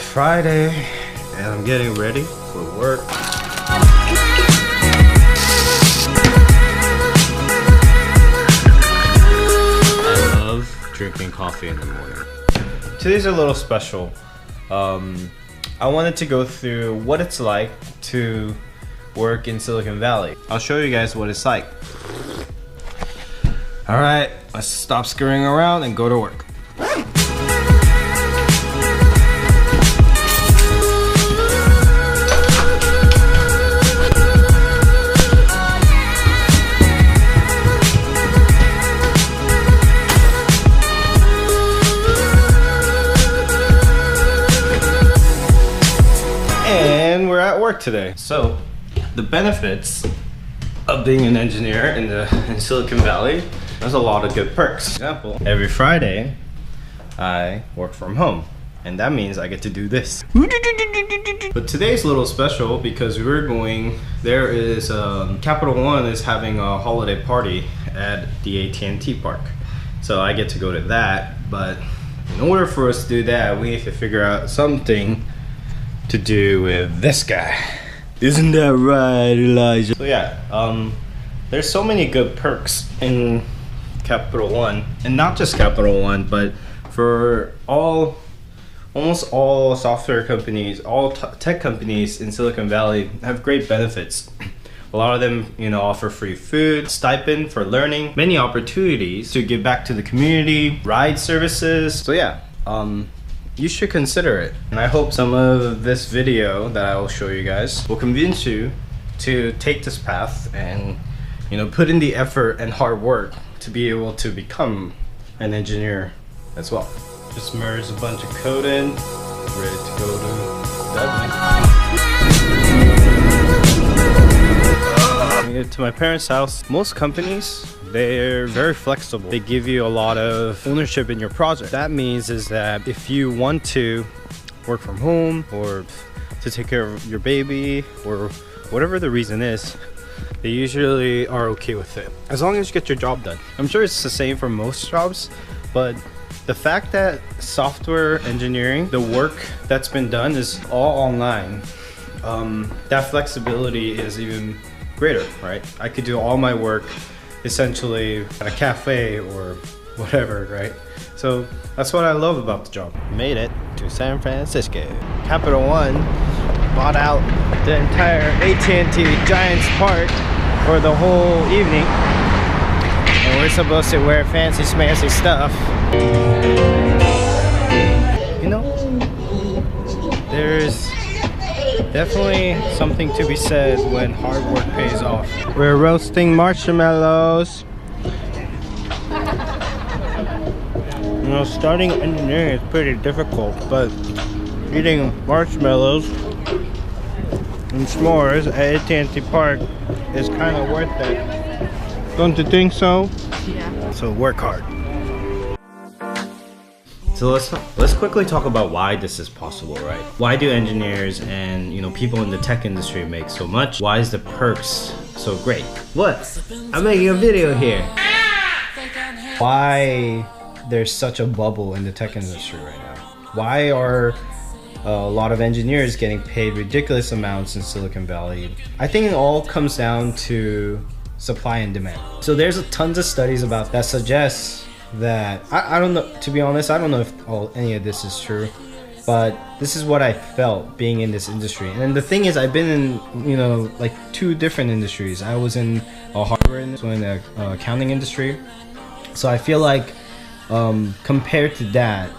Friday and I'm getting ready for work. I love drinking coffee in the morning. Today's a little special. I wanted to go through what it's like to work in Silicon Valley. I'll show you guys what it's like. Alright, let's stop scurrying around and go to work. And we're at work today. So, the benefits of being an engineer in Silicon Valley, there's a lot of good perks. For example, every Friday, I work from home. And that means I get to do this. But today's a little special because there is, Capital One is having a holiday party at the AT&T park. So I get to go to that, but in order for us to do that, we need to figure out something to do with this guy. Isn't that right, Elijah? So yeah, there's so many good perks in Capital One, and not just Capital One, but for almost all software companies, all tech companies in Silicon Valley have great benefits. A lot of them, offer free food, stipend for learning, many opportunities to give back to the community, ride services. So yeah, you should consider it. And I hope some of this video that I will show you guys will convince you to take this path and put in the effort and hard work to be able to become an engineer as well. Just merge a bunch of code in, ready to go to dev. To my parents' house. Most companies, they're very flexible. They give you a lot of ownership in your project. That means is that if you want to work from home or to take care of your baby or whatever the reason is, they usually are okay with it, as long as you get your job done. I'm sure it's the same for most jobs, but the fact that software engineering, the work that's been done is all online, that flexibility is even greater, right? I could do all my work essentially at a cafe or whatever, right? So that's what I love about the job. Made it to San Francisco. Capital One bought out the entire AT&T Giants Park for the whole evening. And we're supposed to wear fancy smancy stuff. There's definitely something to be said when hard work pays off. We're roasting marshmallows. Starting engineering is pretty difficult, but eating marshmallows and s'mores at AT&T Park is kind of worth it. Don't you think so? Yeah. So work hard. So let's quickly talk about why this is possible, right? Why do engineers and people in the tech industry make so much? Why is the perks so great? What? I'm making a video here. Why there's such a bubble in the tech industry right now? Why are a lot of engineers getting paid ridiculous amounts in Silicon Valley? I think it all comes down to supply and demand. So there's tons of studies about that suggests that I don't know, to be honest, I don't know if any of this is true, but this is what I felt being in this industry. And the thing is, I've been in like 2 different industries. I was in a hardware industry, in the accounting industry. So I feel like compared to that,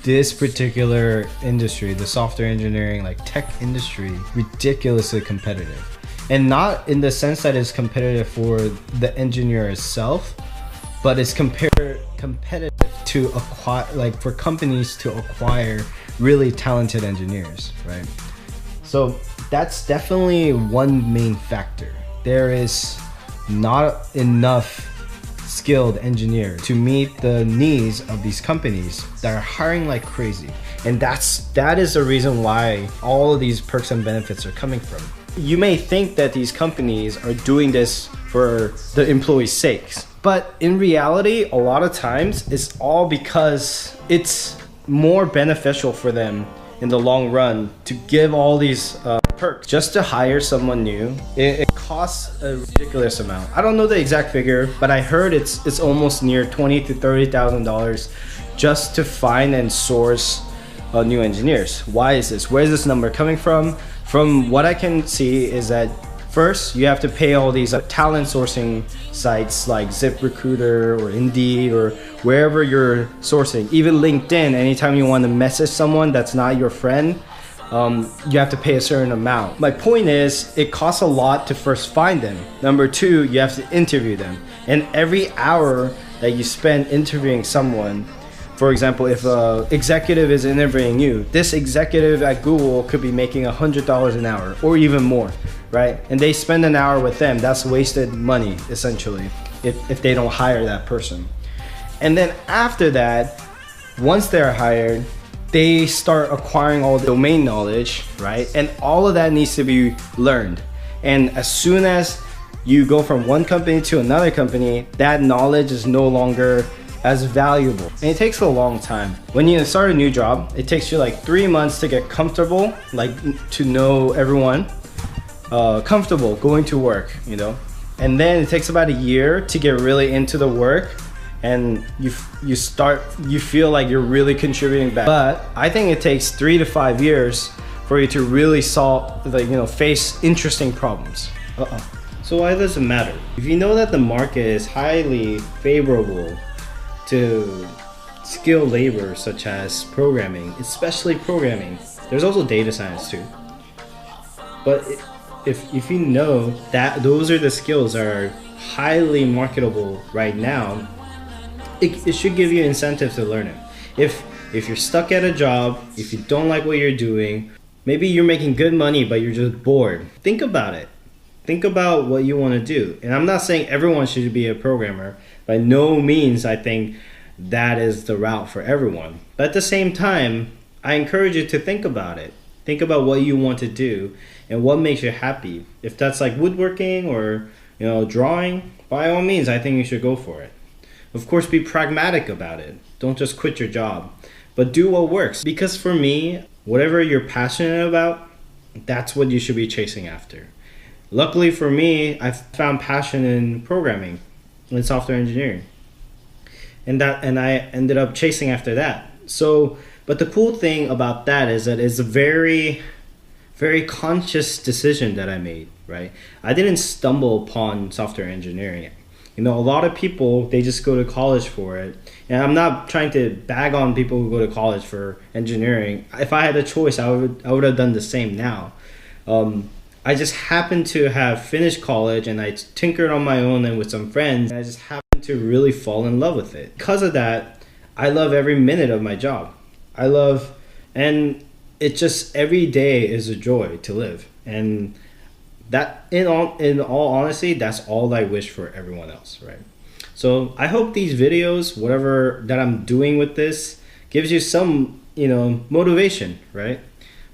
this particular industry, the software engineering, like tech industry, ridiculously competitive. And not in the sense that it's competitive for the engineer itself, but it's competitive to acquire, like for companies to acquire really talented engineers, right? So that's definitely one main factor. There is not enough skilled engineers to meet the needs of these companies that are hiring like crazy. And that is the reason why all of these perks and benefits are coming from. You may think that these companies are doing this for the employees' sakes, but in reality, a lot of times it's all because it's more beneficial for them in the long run to give all these perks just to hire someone new. It costs a ridiculous amount. I don't know the exact figure, but I heard it's almost near $20,000 to $30,000 just to find and source new engineers. Why is this? Where is this number coming from? From what I can see is that first, you have to pay all these talent sourcing sites like ZipRecruiter or Indeed or wherever you're sourcing. Even LinkedIn, anytime you want to message someone that's not your friend, you have to pay a certain amount. My point is, it costs a lot to first find them. Number two, you have to interview them. And every hour that you spend interviewing someone, for example, if an executive is interviewing you, this executive at Google could be making $100 an hour or even more, right? And they spend an hour with them, that's wasted money, essentially, if they don't hire that person. And then after that, once they're hired, they start acquiring all the domain knowledge, right? And all of that needs to be learned. And as soon as you go from one company to another company, that knowledge is no longer as valuable. And it takes a long time. When you start a new job, it takes you like 3 months to get comfortable, like to know everyone, comfortable going to work, you know? And then it takes about a year to get really into the work, and you feel like you're really contributing back. But I think it takes 3 to 5 years for you to really solve, like, you know, face interesting problems. So why does it matter? If you know that the market is highly favorable to skilled labor such as programming, especially programming. There's also data science too. But if you know that those are the skills that are highly marketable right now, it should give you incentive to learn it. If you're stuck at a job, if you don't like what you're doing, maybe you're making good money but you're just bored, think about it. Think about what you want to do. And I'm not saying everyone should be a programmer. By no means I think that is the route for everyone. But at the same time, I encourage you to think about it. Think about what you want to do and what makes you happy. If that's like woodworking or, you know, drawing, by all means, I think you should go for it. Of course, be pragmatic about it. Don't just quit your job, but do what works. Because for me, whatever you're passionate about, that's what you should be chasing after. Luckily for me, I found passion in programming and software engineering, and I ended up chasing after that. So, but the cool thing about that is that it's a very, very conscious decision that I made, right? I didn't stumble upon software engineering. You know, a lot of people, they just go to college for it. And I'm not trying to bag on people who go to college for engineering. If I had a choice, I would have done the same now. I just happened to have finished college and I tinkered on my own and with some friends. And I just happened to really fall in love with it. Because of that, I love every minute of my job. And it just, every day is a joy to live. And that, in all honesty, that's all I wish for everyone else, right? So I hope these videos, whatever that I'm doing with this, gives you some, you know, motivation, right?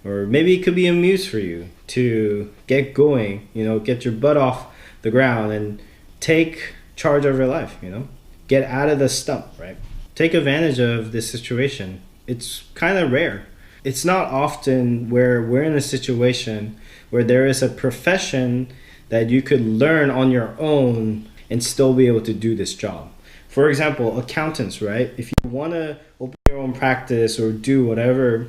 Or maybe it could be a muse for you to get going, you know, get your butt off the ground and take charge of your life, you know, get out of the stump, right? Take advantage of this situation. It's kind of rare. It's not often where we're in a situation where there is a profession that you could learn on your own and still be able to do this job. For example, accountants, right? If you want to open your own practice or do whatever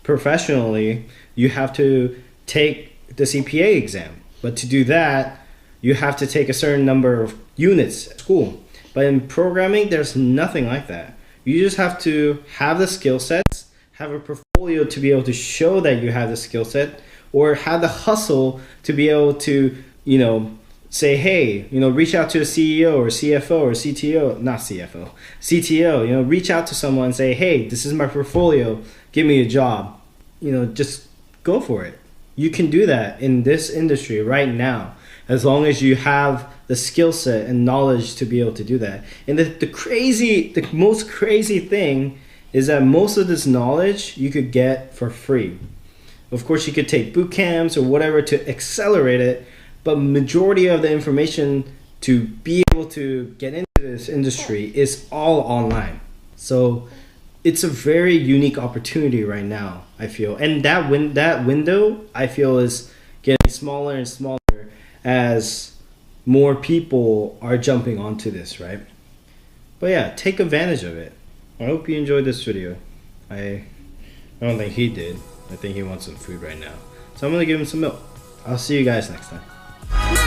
professionally, you have to take the CPA exam. But to do that, you have to take a certain number of units at school. But in programming, there's nothing like that. You just have to have the skill sets, have a portfolio to be able to show that you have the skill set, or have the hustle to be able to, you know, say, hey, you know, reach out to a CEO or CFO or CTO, not CFO, CTO, you know, reach out to someone and say, hey, this is my portfolio, give me a job. You know, just go for it. You can do that in this industry right now, as long as you have the skill set and knowledge to be able to do that. And the most crazy thing is that most of this knowledge you could get for free. Of course, you could take boot camps or whatever to accelerate it, but majority of the information to be able to get into this industry is all online. So it's a very unique opportunity right now, I feel. And that window, I feel, is getting smaller and smaller as more people are jumping onto this, right? But yeah, take advantage of it. I hope you enjoyed this video. I don't think he did. I think he wants some food right now. So I'm gonna give him some milk. I'll see you guys next time.